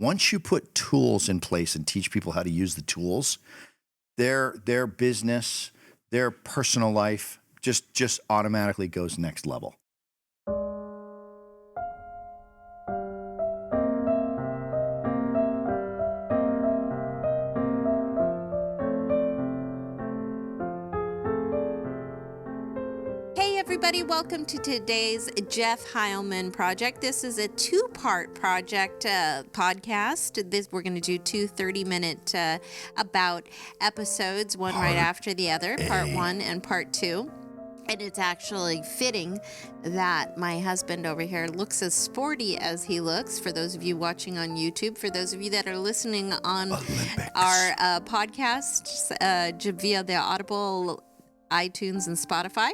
once you put tools in place and teach people how to use the tools, their business, their personal life just automatically goes next level. Everybody, welcome to today's Jeff Heilman project. This is a two-part project podcast. We're going to do two 30-minute about episodes, one right after the other, part 1 and part 2. And it's actually fitting that my husband over here looks as sporty as he looks, for those of you watching on YouTube. For those of you that are listening on our podcasts via the Audible, iTunes, and Spotify.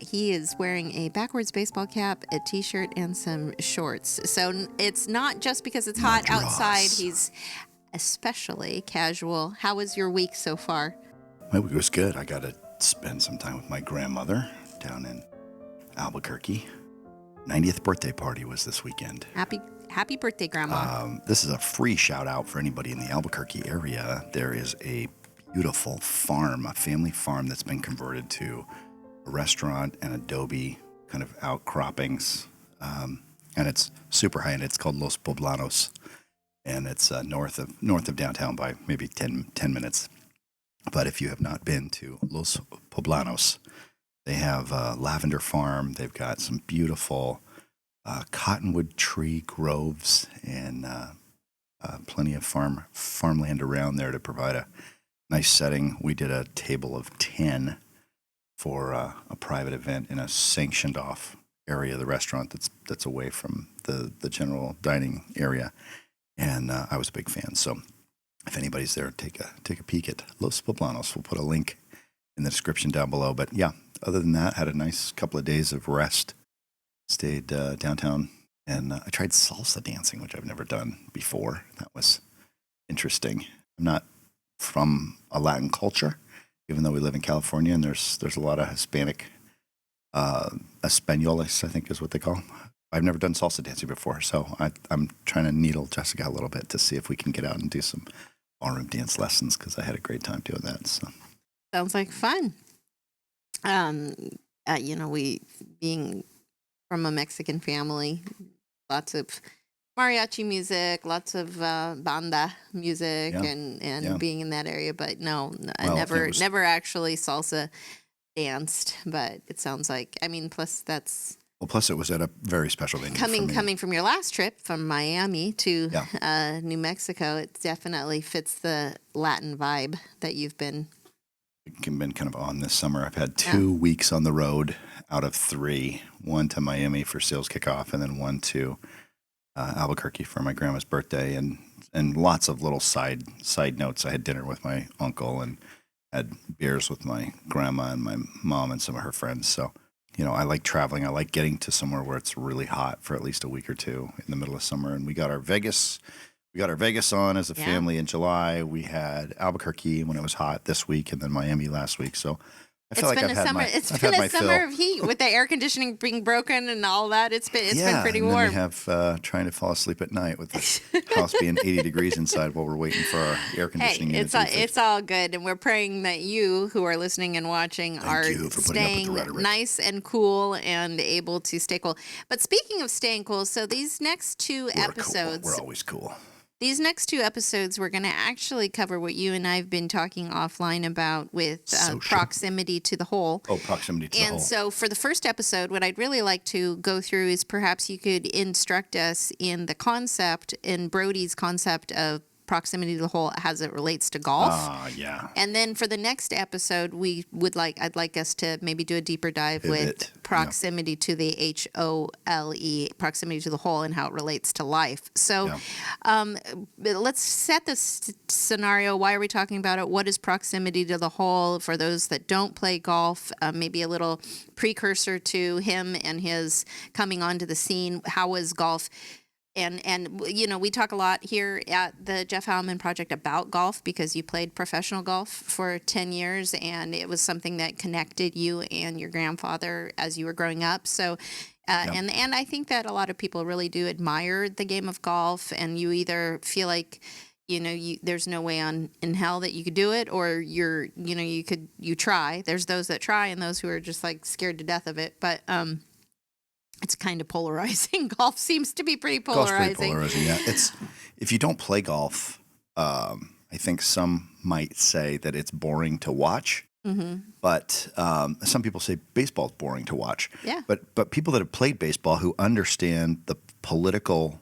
He is wearing a backwards baseball cap, a t-shirt, and some shorts. So it's not just because it's hot outside. He's especially casual. How was your week so far? My week was good. I got to spend some time with my grandmother down in Albuquerque. 90th birthday party was this weekend. Happy birthday, Grandma. This is a free shout out for anybody in the Albuquerque area. There is a beautiful farm, a family farm that's been converted to a restaurant and adobe kind of outcroppings, and it's super high end. It's called Los Poblanos, and it's north of downtown by maybe 10 minutes. But if you have not been to Los Poblanos, they have a lavender farm. They've got some beautiful cottonwood tree groves and plenty of farmland around there to provide a nice setting. We did a table of 10 for a private event in a sanctioned off area of the restaurant that's away from the general dining area, and I was a big fan. So if anybody's there, take a peek at Los Poblanos. We'll put a link in the description down below. But yeah, other than that, had a nice couple of days of rest. Stayed downtown, and I tried salsa dancing, which I've never done before. That was interesting. I'm not from a Latin culture, even though we live in California, and there's a lot of Hispanic, Españoles, I think is what they call them. I've never done salsa dancing before, so I'm trying to needle Jessica a little bit to see if we can get out and do some ballroom dance lessons, because I had a great time doing that. So sounds like fun. We being from a Mexican family, lots of mariachi music, lots of banda music, and being in that area. But no, I never actually salsa danced. But it sounds like, plus it was at a very special venue. Coming from your last trip from Miami to New Mexico, it definitely fits the Latin vibe that you've been kind of on this summer. I've had 2 weeks on the road out of 3, one to Miami for sales kickoff, and then one to Albuquerque for my grandma's birthday, and lots of little side notes. I had dinner with my uncle and had beers with my grandma and my mom and some of her friends. So, I like traveling. I like getting to somewhere where it's really hot for at least a week or two in the middle of summer. And we got our Vegas on as a family in July. We had Albuquerque when it was hot this week, and then Miami last week. So I feel like it's been a summer of heat with the air conditioning being broken and all that. It's been pretty warm. And then we have trying to fall asleep at night with the house being 80 degrees inside while we're waiting for our air conditioning. Hey, it's all good, and we're praying that you who are listening and watching are staying nice and cool and able to stay cool. But speaking of staying cool, so these next two episodes, we're always cool. These next 2 episodes, we're going to actually cover what you and I have been talking offline about with proximity to the hole. Oh, proximity to the hole. And so for the first episode, what I'd really like to go through is perhaps you could instruct us in the concept, in Broadie's concept of proximity to the hole as it relates to golf. Yeah. And then for the next episode, I'd like us to maybe do a deeper dive with proximity to the HOLE, proximity to the hole, and how it relates to life. So let's set this scenario. Why are we talking about it? What is proximity to the hole for those that don't play golf? Maybe a little precursor to him and his coming onto the scene. How was golf And you know, we talk a lot here at the Jeff Heilman Project about golf because you played professional golf for 10 years, and it was something that connected you and your grandfather as you were growing up. So, and I think that a lot of people really do admire the game of golf, and you either feel like, you know, there's no way in hell that you could do it, or you try. There's those that try and those who are just like scared to death of it. But it's kind of polarizing. Golf seems to be pretty polarizing. Golf's pretty polarizing, yeah. If you don't play golf, I think some might say that it's boring to watch. Mm-hmm. But some people say baseball's boring to watch. Yeah. But people that have played baseball who understand the political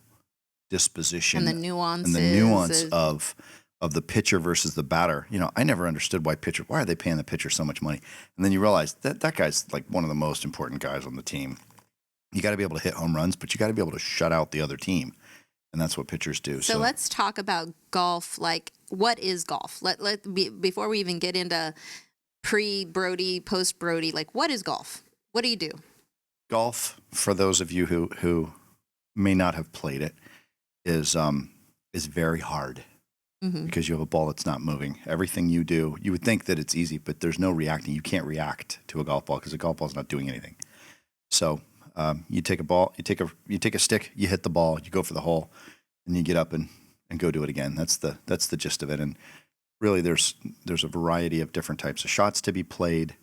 disposition and the nuance of the pitcher versus the batter. You know, I never understood why are they paying the pitcher so much money? And then you realize that guy's like one of the most important guys on the team. You got to be able to hit home runs, but you got to be able to shut out the other team. And that's what pitchers do. So let's talk about golf. Like, what is golf? Before we even get into pre-Broadie, post-Broadie, like, what is golf? What do you do? Golf, for those of you who may not have played it, is very hard because you have a ball that's not moving. Everything you do, you would think that it's easy, but there's no reacting. You can't react to a golf ball because a golf ball is not doing anything. So you take a ball, you take a stick, you hit the ball, you go for the hole, and you get up and go do it again. That's the gist of it. And really, there's a variety of different types of shots to be played.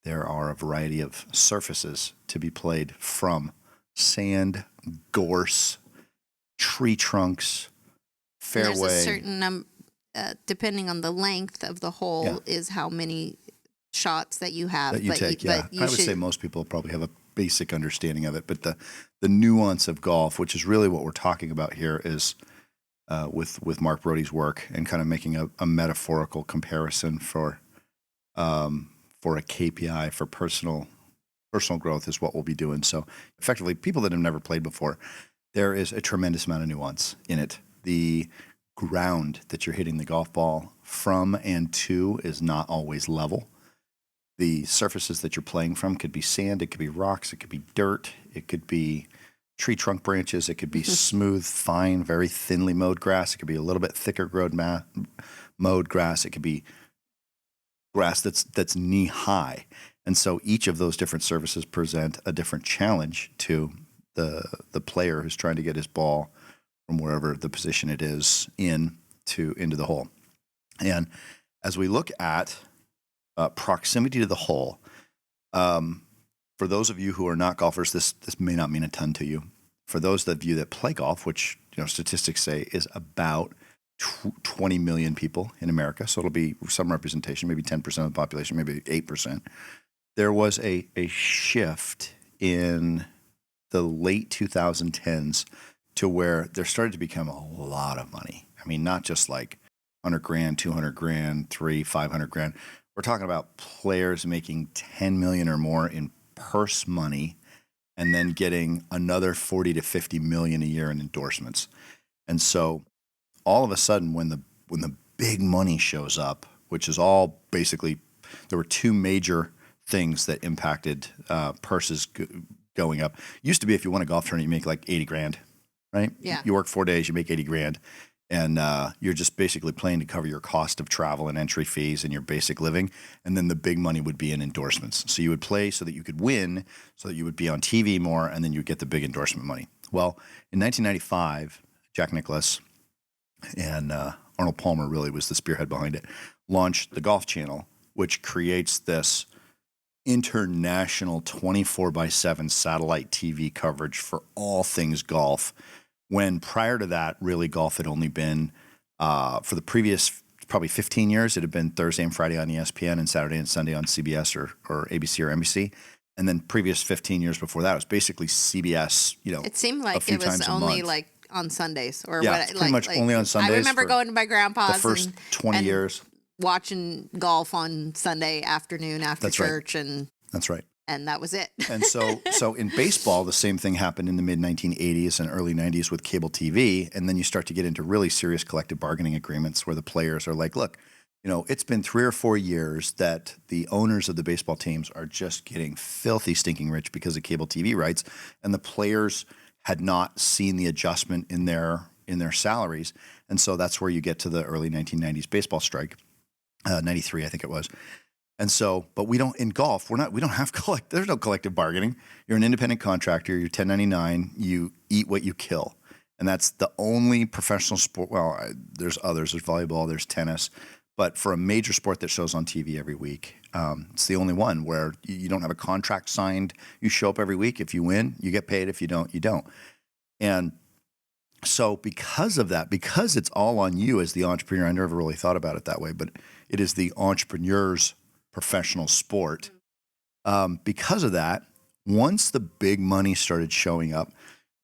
There are a variety of surfaces to be played, from sand, gorse, tree trunks, fairway. There's a certain depending on the length of the hole is how many shots that you have that you take. I would say most people probably have a basic understanding of it, but the nuance of golf, which is really what we're talking about here, is with Mark Broadie's work and kind of making a metaphorical comparison for a KPI for personal growth is what we'll be doing. So effectively, people that have never played before, there is a tremendous amount of nuance in it. The ground that you're hitting the golf ball from and to is not always level. The surfaces that you're playing from could be sand, it could be rocks, it could be dirt, it could be tree trunk branches, it could be smooth, fine, very thinly mowed grass, it could be a little bit thicker mowed grass, it could be grass that's knee high. And so each of those different surfaces present a different challenge to the player who's trying to get his ball from wherever the position it is into the hole. And as we look at proximity to the hole, for those of you who are not golfers, this may not mean a ton to you. For those of you that play golf, which statistics say is about 20 million people in America, so it'll be some representation, maybe 10% of the population, maybe 8%. There was a shift in the late 2010s to where there started to become a lot of money. I mean, not just like 100 grand, 200 grand, 500 grand. We're talking about players making 10 million or more in purse money and then getting another 40 to 50 million a year in endorsements. And so all of a sudden, when the big money shows up, which is all basically, there were two major things that impacted purses going up. Used to be, if you won a golf tournament, you make like 80 grand, right? Yeah. You work 4 days, you make 80 grand. And you're just basically playing to cover your cost of travel and entry fees and your basic living. And then the big money would be in endorsements. So you would play so that you could win, so that you would be on TV more, and then you'd get the big endorsement money. Well, in 1995, Jack Nicklaus and Arnold Palmer really was the spearhead behind it, launched the Golf Channel, which creates this international 24/7 satellite TV coverage for all things golf. When prior to that, really golf had only been, for the previous probably 15 years, it had been Thursday and Friday on ESPN and Saturday and Sunday on CBS or ABC or NBC. And then previous 15 years before that, it was basically CBS, It seemed like it was only like on Sundays or what? Pretty much only on Sundays. I remember going to my grandpa's the first 20 years. Watching golf on Sunday afternoon after church. And that's right. And that was it. And so in baseball, the same thing happened in the mid-1980s and early 90s with cable TV. And then you start to get into really serious collective bargaining agreements where the players are like, look, it's been 3 or 4 years that the owners of the baseball teams are just getting filthy, stinking rich because of cable TV rights. And the players had not seen the adjustment in their salaries. And so that's where you get to the early 1990s baseball strike, 93, I think it was. And so, but we don't, in golf, we don't have there's no collective bargaining. You're an independent contractor, you're 1099, you eat what you kill. And that's the only professional sport. Well, there's others, there's volleyball, there's tennis. But for a major sport that shows on TV every week, it's the only one where you don't have a contract signed. You show up every week. If you win, you get paid. If you don't, you don't. And so because of that, because it's all on you as the entrepreneur, I never really thought about it that way, but it is the entrepreneur's professional sport. Because of that, once the big money started showing up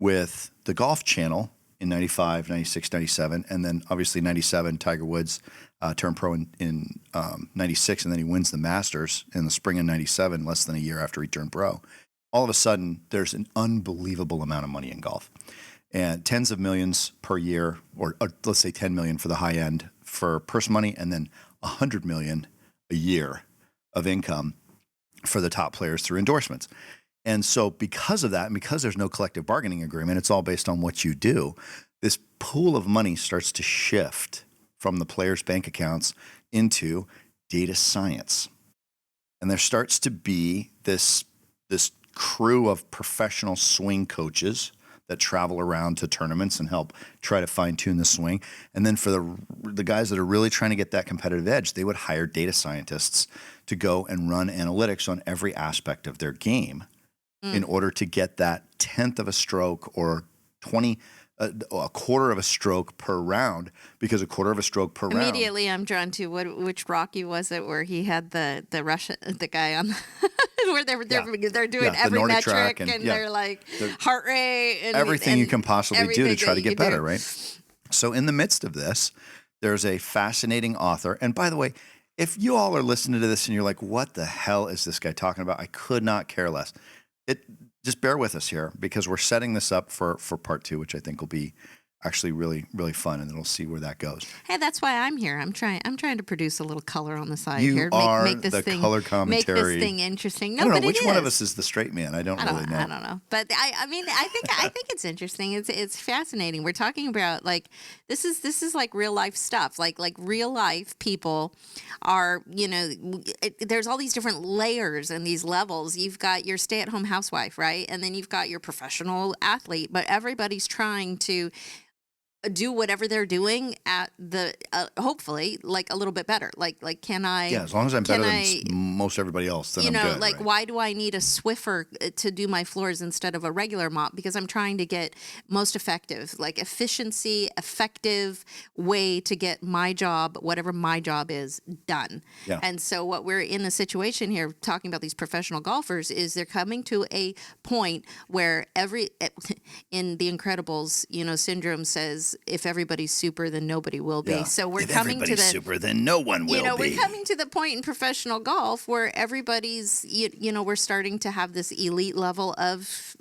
with the Golf Channel in 95, 96, 97, and then obviously 97, Tiger Woods turned pro in 96, and then he wins the Masters in the spring of 97, less than a year after he turned pro. All of a sudden, there's an unbelievable amount of money in golf. And tens of millions per year, or let's say 10 million for the high end for purse money, and then 100 million a year of income for the top players through endorsements. And so because of that, and because there's no collective bargaining agreement, it's all based on what you do, this pool of money starts to shift from the players' bank accounts into data science. And there starts to be this crew of professional swing coaches that travel around to tournaments and help try to fine-tune the swing. And then for the guys that are really trying to get that competitive edge, they would hire data scientists to go and run analytics on every aspect of their game in order to get that 1/10 of a stroke or a quarter of a stroke per round, because a quarter of a stroke per round. Immediately, I'm drawn to which Rocky was it where he had the Russian, the guy on where they're doing every Nordic metric track and they're like heart rate and everything you can possibly do to try to get better, do. right? So in the midst of this, there's a fascinating author. And by the way, if you all are listening to this and you're like, what the hell is this guy talking about? I could not care less. Just bear with us here, because we're setting this up for part 2, which I think will be actually really, really fun, and then we'll see where that goes. Hey, that's why I'm here. I'm trying to produce a little color on the side You here. are make this the thing, color commentary. Make this thing interesting. No, I don't but know which it one is. of us is the straight man. I don't really know. I don't know. But I mean, I think it's interesting. It's fascinating. We're talking about like this is like real life stuff. Like real life people are, there's all these different layers and these levels. You've got your stay-at-home housewife, right? And then you've got your professional athlete, but everybody's trying to do whatever they're doing at the hopefully like a little bit better. Like can I? Yeah, as long as I'm better than most everybody else, then I'm good. Like right? why do I need a Swiffer to do my floors instead of a regular mop? Because I'm trying to get most effective, like effective way to get my job, whatever my job is, done. Yeah. And so what we're in a situation here talking about these professional golfers is they're coming to a point where in The Incredibles, Syndrome says, if everybody's super, then nobody will be. Yeah. So we're if coming to the super, then no one will be. We're coming to the point in professional golf where everybody's, we're starting to have this elite level of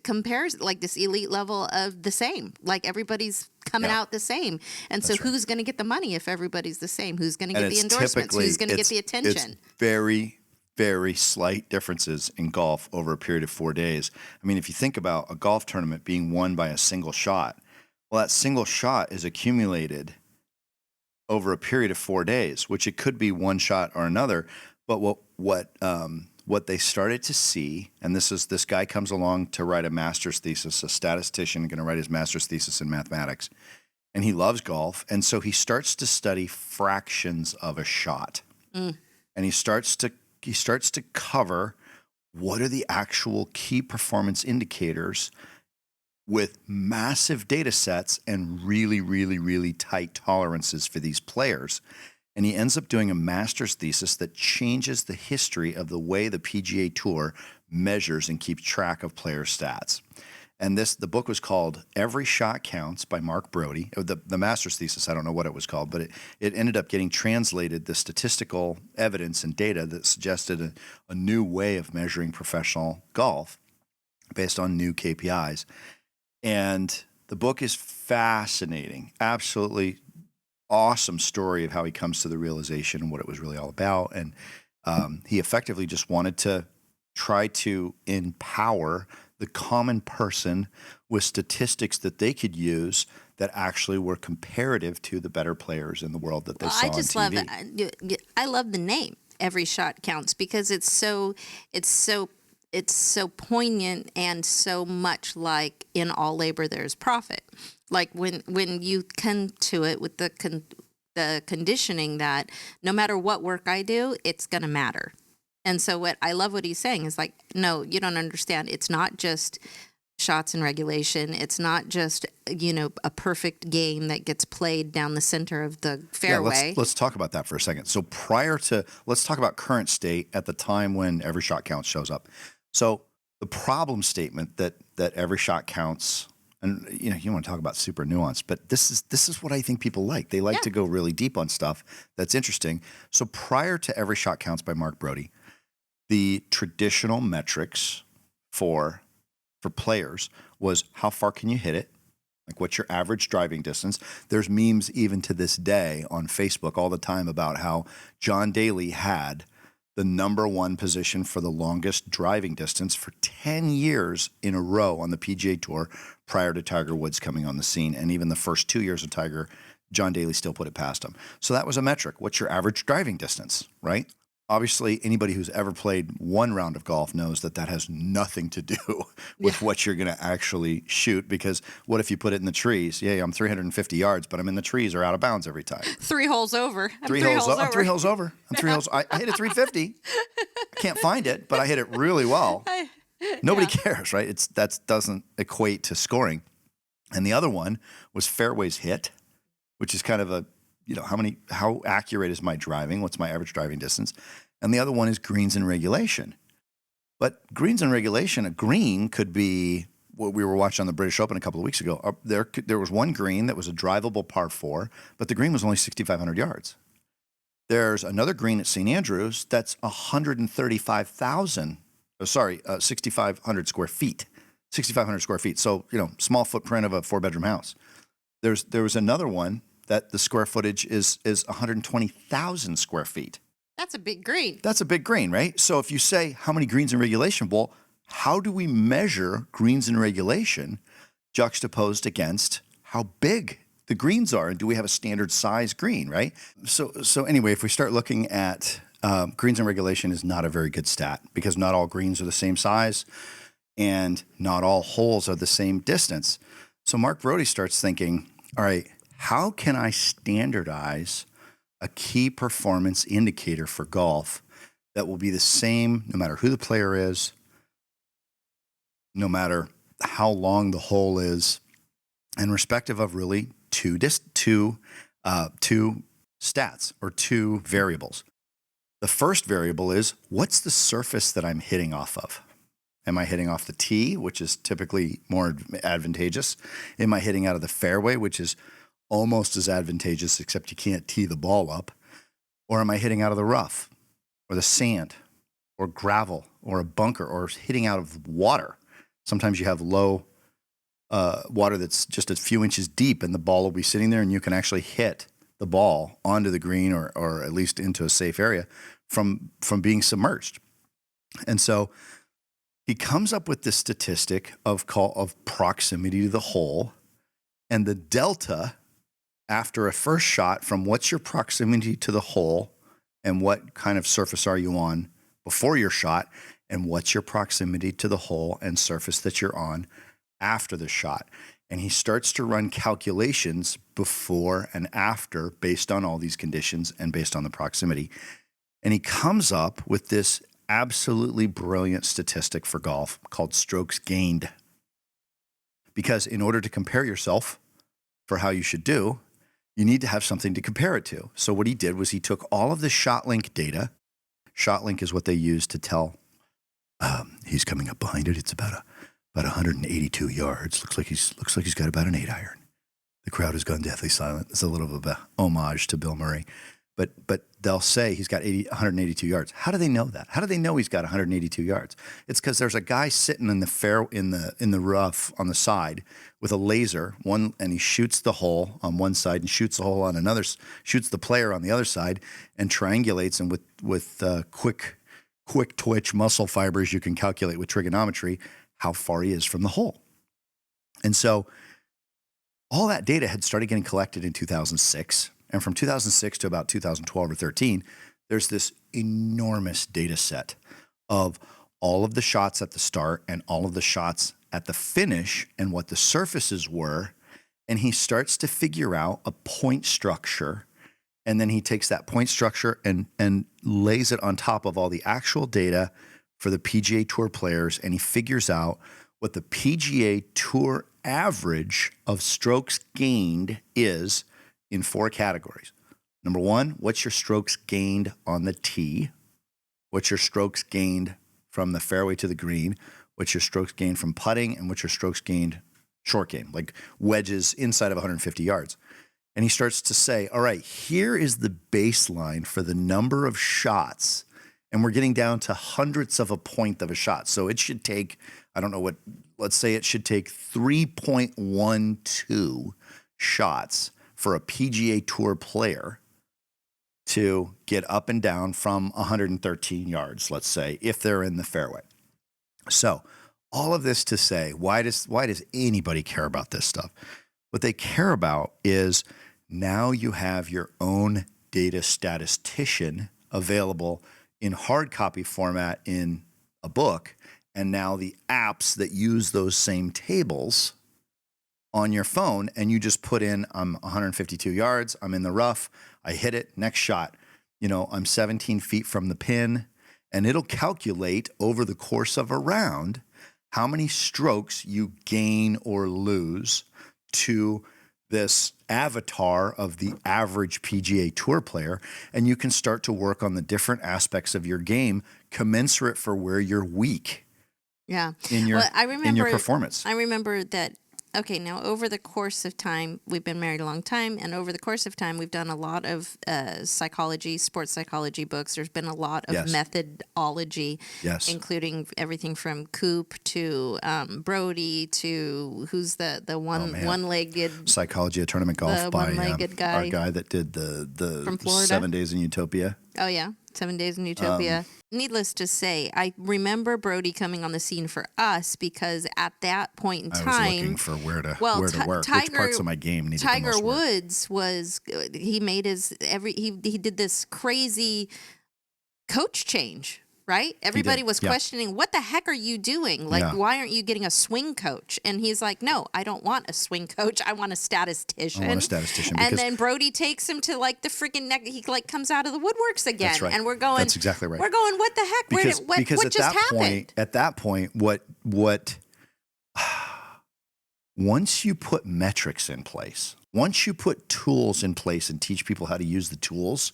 comparison, like this elite level of the same. Like everybody's coming out the same. And so who's going to get the money if everybody's the same? Who's going to get the endorsements? Who's going to get the attention? It's very, very slight differences in golf over a period of 4 days. I mean, if you think about a golf tournament being won by a single shot, well, that single shot is accumulated over a period of 4 days, which it could be one shot or another. But what they started to see, and this guy comes along to write a master's thesis, a statistician going to write his master's thesis in mathematics, and he loves golf, and so he starts to study fractions of a shot, and he starts to cover what are the actual key performance indicators with massive data sets and really, really, really tight tolerances for these players. And he ends up doing a master's thesis that changes the history of the way the PGA Tour measures and keeps track of player stats. And the book was called Every Shot Counts by Mark Broadie. The master's thesis, I don't know what it was called, but it ended up getting translated, the statistical evidence and data that suggested a new way of measuring professional golf based on new KPIs. And the book is fascinating, absolutely awesome story of how he comes to the realization and what it was really all about. And he effectively just wanted to try to empower the common person with statistics that they could use that actually were comparative to the better players in the world that they saw on TV. I love the name. Every shot counts, because it's so poignant, and so much like in all labor there's profit. Like when you come to it with the conditioning that no matter what work I do, it's going to matter. And so what I love what he's saying is like, no, you don't understand. It's not just shots in regulation. It's not just, a perfect game that gets played down the center of the fairway. Yeah, let's talk about that for a second. So let's talk about current state at the time when every shot counts shows up. So the problem statement that every shot counts, and you want to talk about super nuanced, but this is what I think people like. They like to go really deep on stuff that's interesting. So prior to Every Shot Counts by Mark Broadie, the traditional metrics for players was how far can you hit it? Like, what's your average driving distance? There's memes even to this day on Facebook all the time about how John Daly had the #1 position for the longest driving distance for 10 years in a row on the PGA Tour prior to Tiger Woods coming on the scene. And even the first 2 years of Tiger, John Daly still put it past him. So that was a metric. What's your average driving distance, right? Obviously, anybody who's ever played one round of golf knows that has nothing to do with what you're going to actually shoot, because what if you put it in the trees? Yeah, I'm 350 yards, but I'm in the trees or out of bounds every time. 3 holes over. I'm 3 holes over. I'm 3 holes. I hit it 350. I can't find it, but I hit it really well. Nobody cares, right? That doesn't equate to scoring. And the other one was fairways hit, which is kind of a, how accurate is my driving? What's my average driving distance? And the other one is greens in regulation. But greens in regulation, a green could be what we were watching on the British Open a couple of weeks ago. There was one green that was a drivable par 4, but the green was only 6,500 yards. There's another green at St. Andrews that's 6,500 square feet. 6,500 square feet. So, small footprint of a 4-bedroom house. There was another one that the square footage is 120,000 square feet. That's a big green. That's a big green, right? So if you say how many greens in regulation, well, how do we measure greens in regulation juxtaposed against how big the greens are? And do we have a standard size green, right? So anyway, if we start looking at greens in regulation is not a very good stat, because not all greens are the same size and not all holes are the same distance. So Mark Broadie starts thinking, all right, how can I standardize a key performance indicator for golf that will be the same no matter who the player is, no matter how long the hole is, and respective of really two stats or two variables. The first variable is, what's the surface that I'm hitting off of? Am I hitting off the tee, which is typically more advantageous? Am I hitting out of the fairway, which is almost as advantageous, except you can't tee the ball up? Or am I hitting out of the rough or the sand or gravel or a bunker or hitting out of water? Sometimes you have low water that's just a few inches deep and the ball will be sitting there and you can actually hit the ball onto the green or at least into a safe area from being submerged. And so he comes up with this statistic of proximity to the hole, and the delta after a first shot from what's your proximity to the hole and what kind of surface are you on before your shot, and what's your proximity to the hole and surface that you're on after the shot. And he starts to run calculations before and after based on all these conditions and based on the proximity. And he comes up with this absolutely brilliant statistic for golf called strokes gained. Because in order to compare yourself for how you should do, you need to have something to compare it to. So what he did was he took all of the ShotLink data. ShotLink is what they use to tell he's coming up behind it. It's about 182 yards. Looks like he's got about an 8-iron. The crowd has gone deathly silent. It's a little of a homage to Bill Murray. But they'll say he's got 182 yards. How do they know that? How do they know he's got 182 yards? It's because there's a guy sitting in the rough on the side with a laser, and he shoots the hole on one side and shoots the hole on another, shoots the player on the other side, and triangulates. And with quick twitch muscle fibers, you can calculate with trigonometry how far he is from the hole. And so all that data had started getting collected in 2006. And from 2006 to about 2012 or 13, there's this enormous data set of all of the shots at the start and all of the shots at the finish and what the surfaces were. And he starts to figure out a point structure. And then he takes that point structure and lays it on top of all the actual data for the PGA Tour players. And he figures out what the PGA Tour average of strokes gained is in 4 categories. Number 1, what's your strokes gained on the tee? What's your strokes gained from the fairway to the green? What's your strokes gained from putting? And what's your strokes gained short game, like wedges inside of 150 yards? And he starts to say, all right, here is the baseline for the number of shots. And we're getting down to hundredths of a point of a shot. So it should take, I don't know what, let's say it should take 3.12 shots for a PGA Tour player to get up and down from 113 yards, let's say, if they're in the fairway. So all of this to say, why does anybody care about this stuff? What they care about is now you have your own data statistician available in hard copy format in a book, and now the apps that use those same tables on your phone, and you just put in, I'm 152 yards, I'm in the rough, I hit it, next shot. I'm 17 feet from the pin, and it'll calculate over the course of a round how many strokes you gain or lose to this avatar of the average PGA Tour player, and you can start to work on the different aspects of your game commensurate for where you're weak. Yeah. In your performance. I remember that. Okay, now over the course of time, we've been married a long time, and over the course of time, we've done a lot of sports psychology books. There's been a lot of methodology, including everything from Coop to Broadie to who's the one-legged Psychology of Tournament Golf by one-legged guy. Our guy that did the from Florida. 7 Days in Utopia. Oh yeah, 7 Days in Utopia. Needless to say, I remember Broadie coming on the scene for us because at that point in time, I was looking for where to work. Which parts of my game needed Tiger the most Woods was he made his he did this crazy coach change. Right? Everybody was questioning, what the heck are you doing? Like, why aren't you getting a swing coach? And he's like, no, I don't want a swing coach. I want a statistician. And then Broadie takes him to like the freaking neck. He like comes out of the woodworks again. That's right. And we're going, that's exactly right. We're going, what the heck? Because what just happened? At that point, what once you put metrics in place, once you put tools in place and teach people how to use the tools,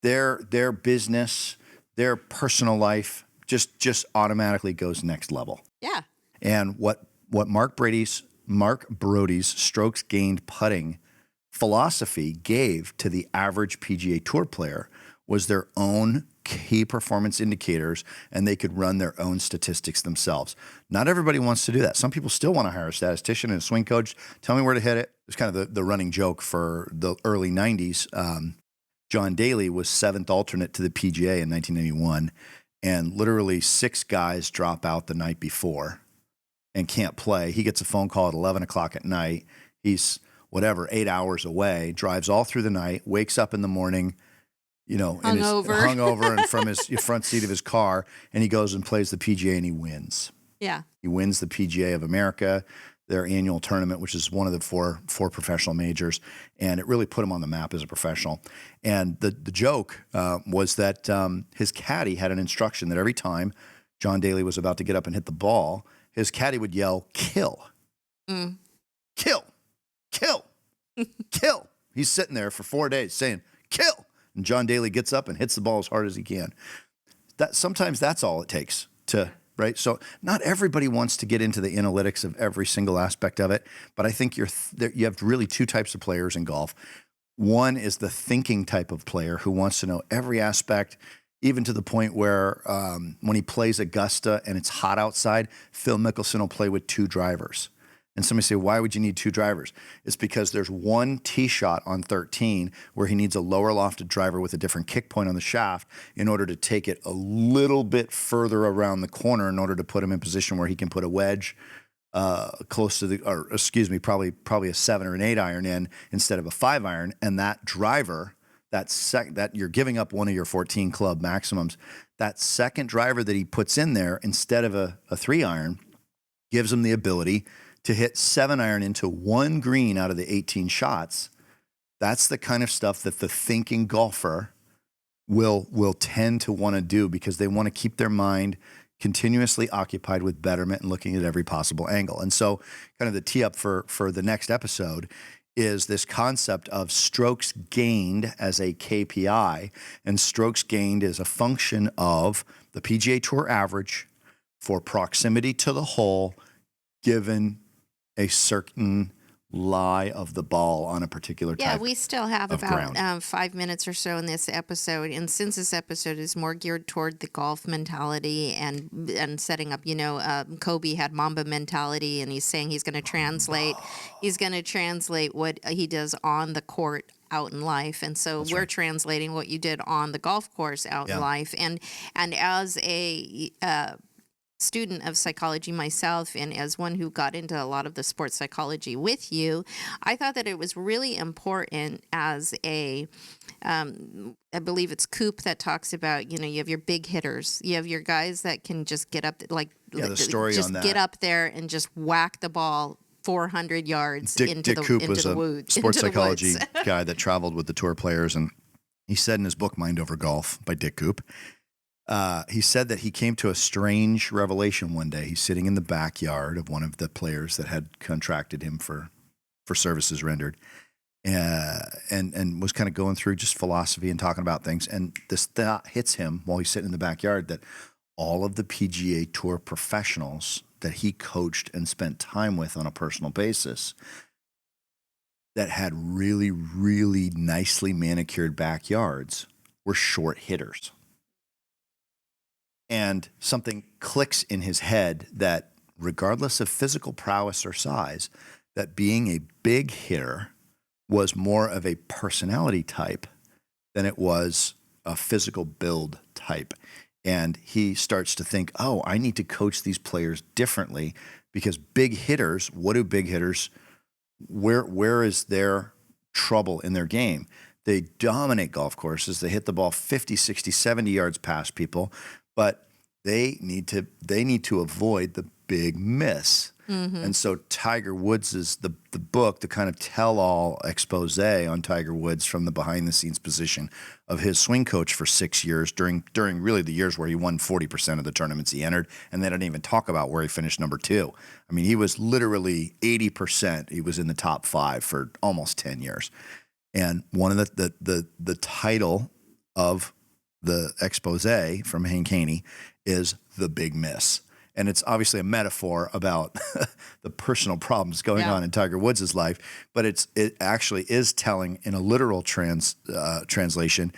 their business, their personal life just automatically goes next level. Yeah. And what Mark Broadie's strokes gained putting philosophy gave to the average PGA Tour player was their own key performance indicators, and they could run their own statistics themselves. Not everybody wants to do that. Some people still want to hire a statistician and a swing coach. Tell me where to hit it. It's kind of the running joke for the early 90s. John Daly was 7th alternate to the PGA in 1991, and literally 6 guys drop out the night before and can't play. He gets a phone call at 11 o'clock at night. He's 8 hours away, drives all through the night, wakes up in the morning, hungover and from his front seat of his car, and he goes and plays the PGA and he wins. Yeah. He wins the PGA of America, their annual tournament, which is one of the four professional majors, and it really put him on the map as a professional. And the joke was that his caddy had an instruction that every time John Daly was about to get up and hit the ball, his caddy would yell, "Kill, kill, kill, kill." He's sitting there for 4 days saying, "Kill," and John Daly gets up and hits the ball as hard as he can. Sometimes that's all it takes to. Right. So not everybody wants to get into the analytics of every single aspect of it. But I think you have really 2 types of players in golf. One is the thinking type of player who wants to know every aspect, even to the point where when he plays Augusta and it's hot outside, Phil Mickelson will play with 2 drivers. And somebody say, why would you need 2 drivers? It's because there's one tee shot on 13 where he needs a lower lofted driver with a different kick point on the shaft in order to take it a little bit further around the corner in order to put him in position where he can put a wedge close to probably a 7 or an 8 iron in instead of a 5 iron. And that driver, that you're giving up one of your 14 club maximums, that second driver that he puts in there instead of a 3 iron gives him the ability to hit 7 iron into one green out of the 18 shots. That's the kind of stuff that the thinking golfer will tend to want to do because they want to keep their mind continuously occupied with betterment and looking at every possible angle. And so kind of the tee up for the next episode is this concept of strokes gained as a KPI. And strokes gained is a function of the PGA Tour average for proximity to the hole given a certain lie of the ball on a particular type. Yeah, we still have of about 5 minutes or so in this episode, and since this episode is more geared toward the golf mentality and setting up, Kobe had Mamba mentality, and he's saying he's going to translate what he does on the court out in life, and so we're translating what you did on the golf course out in life, and as a student of psychology myself, and as one who got into a lot of the sports psychology with you, I thought that it was really important as I believe it's Coop that talks about, you have your big hitters, you have your guys that can just get up, the story just on that. Get up there and just whack the ball 400 yards Dick Coop was a sports psychology guy that traveled with the tour players, and he said in his book, Mind Over Golf by Dick Coop, he said that he came to a strange revelation one day. He's sitting in the backyard of one of the players that had contracted him for services rendered, and was kind of going through just philosophy and talking about things. And this thought hits him while he's sitting in the backyard that all of the PGA Tour professionals that he coached and spent time with on a personal basis that had really, really nicely manicured backyards were short hitters. And something clicks in his head that regardless of physical prowess or size, that being a big hitter was more of a personality type than it was a physical build type. And he starts to think, oh, I need to coach these players differently because big hitters, where is their trouble in their game? They dominate golf courses. They hit the ball 50, 60, 70 yards past people, but they need to avoid the big miss. Mm-hmm. And so Tiger Woods is the book, the kind of tell-all expose on Tiger Woods from the behind-the-scenes position of his swing coach for 6 years during really the years where he won 40% of the tournaments he entered, and they didn't even talk about where he finished number 2. I mean, he was literally 80%. He was in the top 5 for almost 10 years. And one of the title of the expose from Hank Haney is The Big Miss. And it's obviously a metaphor about the personal problems going on in Tiger Woods' life, but it actually is telling in a literal translation,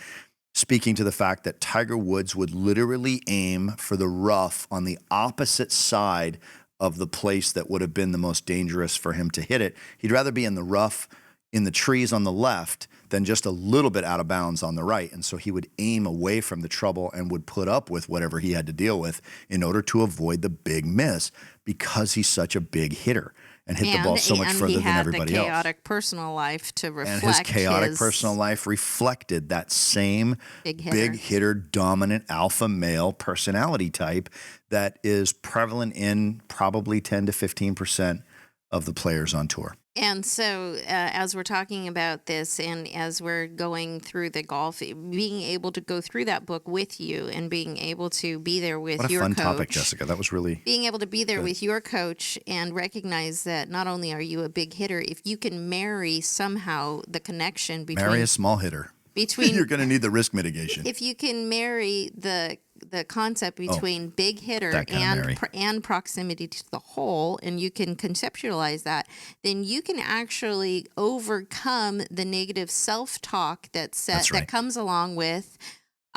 speaking to the fact that Tiger Woods would literally aim for the rough on the opposite side of the place that would have been the most dangerous for him to hit it. He'd rather be in the rough in the trees on the left than just a little bit out of bounds on the right. And so he would aim away from the trouble and would put up with whatever he had to deal with in order to avoid the big miss because he's such a big hitter and hit the ball so much further than everybody else. And he had the chaotic personal life to reflect. And his chaotic personal life reflected that same big hitter, dominant alpha male personality type that is prevalent in probably 10 to 15% of the players on tour. And so as we're talking about this and as we're going through the golf, being able to go through that book with you and being able to be there with your coach. What a fun topic, Jessica. That was really being able to be there with your coach and recognize that not only are you a big hitter, if you can marry somehow the connection between... Marry a small hitter. You're going to need the risk mitigation. If you can marry the concept between big hitter and proximity to the hole, and you can conceptualize that, then you can actually overcome the negative self-talk that comes along with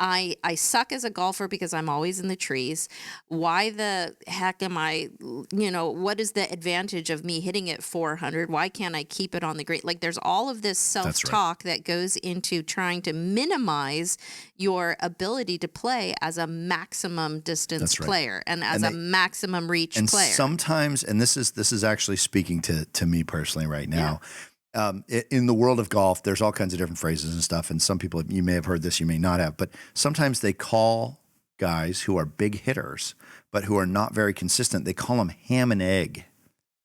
I suck as a golfer because I'm always in the trees. Why the heck am I, what is the advantage of me hitting it 400? Why can't I keep it on the green? Like there's all of this self-talk that goes into trying to minimize your ability to play as a maximum distance player and as a maximum reach player. And sometimes, and this is actually speaking to me personally right now. In the world of golf, there's all kinds of different phrases and stuff. And some people, you may have heard this, you may not have, but sometimes they call guys who are big hitters, but who are not very consistent. They call them ham and egg.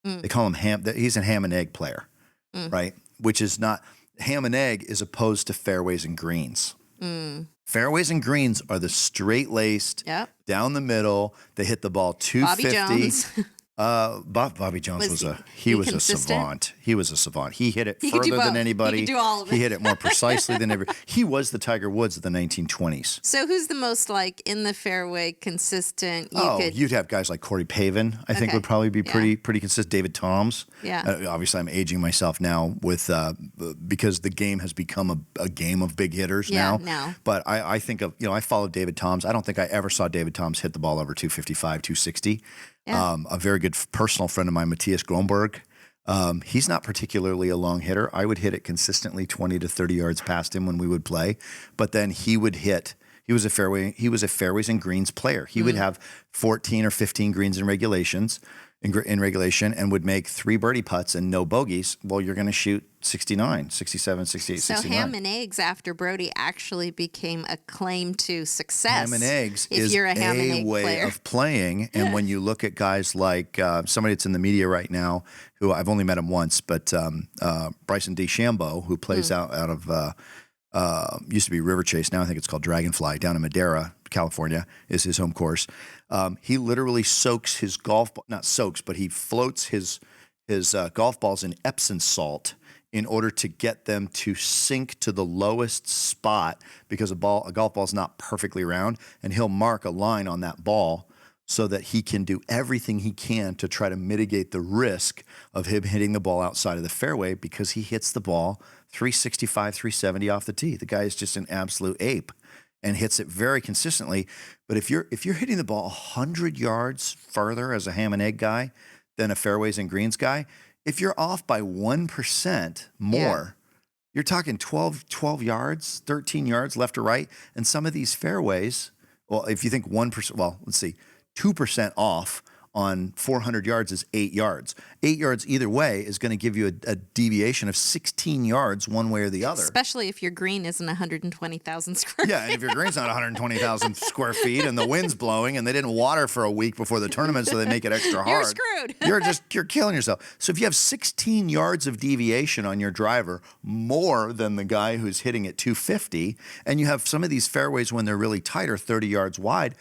They call him he's a ham and egg player, right? Which is not, ham and egg is opposed to fairways and greens. Fairways and greens are the straight-laced, down the middle. They hit the ball 250. Bobby Jones. Bobby Jones was a savant. He was a savant. He hit it further than anybody. He could do all of it. He hit it more precisely than ever. He was the Tiger Woods of the 1920s. So who's the most like in the fairway consistent? You'd have guys like Corey Pavin. I think would probably be pretty consistent. David Toms. Yeah. Obviously, I'm aging myself now with because the game has become a game of big hitters now. But I think of I followed David Toms. I don't think I ever saw David Toms hit the ball over 255, 260. A very good personal friend of mine, Matthias Gromberg. He's not particularly a long hitter. I would hit it consistently 20 to 30 yards past him when we would play. But then he would hit. He was a fairways and greens player. He would have 14 or 15 greens in regulation, and would make 3 birdie putts and no bogeys. Well, you're going to shoot 69, 67, 68, 69. So ham and eggs after Broadie actually became a claim to success. Ham and eggs if is you're a ham and egg way player. of playing. And when you look at guys like somebody that's in the media right now, who I've only met him once, but Bryson DeChambeau, who plays out of used to be River Chase. Now I think it's called Dragonfly down in Madera, California, is his home course. He literally soaks his he floats his golf balls in Epsom salt in order to get them to sink to the lowest spot because a golf ball is not perfectly round, and he'll mark a line on that ball so that he can do everything he can to try to mitigate the risk of him hitting the ball outside of the fairway because he hits the ball 365, 370 off the tee. The guy is just an absolute ape and hits it very consistently. But if you're hitting the ball 100 yards further as a ham and egg guy than a fairways and greens guy, if you're off by 1% more, you're talking 12 yards, 13 yards left or right. And some of these fairways, well, if you think 1%, well, let's see, 2% off on 400 yards is 8 yards. 8 yards either way is going to give you a deviation of 16 yards one way or the other. Especially if your green isn't 120,000 square feet. Yeah, and if your green's not 120,000 square feet and the wind's blowing and they didn't water for a week before the tournament so they make it extra hard. You're screwed. You're killing yourself. So if you have 16 yards of deviation on your driver, more than the guy who's hitting at 250, and you have some of these fairways when they're really tight or 30 yards wide,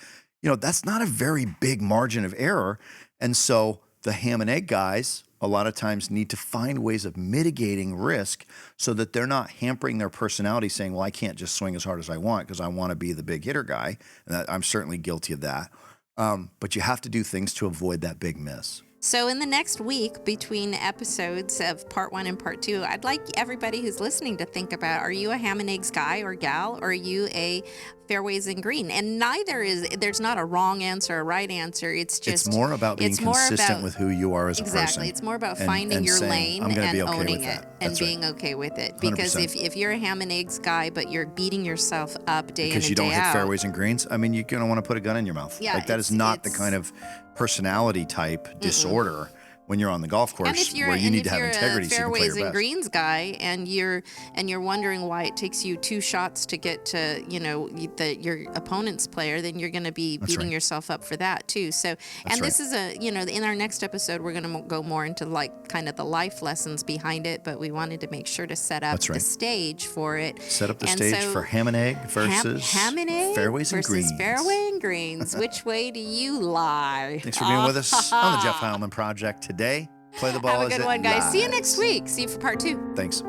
that's not a very big margin of error. And so the ham and egg guys a lot of times need to find ways of mitigating risk so that they're not hampering their personality saying, well, I can't just swing as hard as I want because I want to be the big hitter guy. And I'm certainly guilty of that. But you have to do things to avoid that big miss. So in the next week, between episodes of part 1 and part 2, I'd like everybody who's listening to think about, are you a ham and eggs guy or gal, or are you a fairways and green? And there's not a wrong answer, a right answer. It's more about being consistent with who you are as a person. Exactly. It's more about finding your lane and owning it and being okay with it. Because 100%. if you're a ham and eggs guy, but you're beating yourself up day in and day out. Because you don't hit fairways and greens, I mean, you're going to want to put a gun in your mouth. Yeah, that is not the kind of personality type disorder when you're on the golf course where you need to have integrity so you can play your best. Fairways and greens guy, and you're wondering why it takes you 2 shots to get to your opponent's player, then you're going to be beating yourself up for that too. So, this is in our next episode we're going to go more into like kind of the life lessons behind it, but we wanted to make sure to set up the stage for it. Set up the stage for ham and egg versus ham and egg fairways and greens. Fairway and greens. Which way do you lie? Thanks for being with us on the Jeff Heilman Project today. Play the ball. Have a good one, guys. See you next week. See you for part 2. Thanks.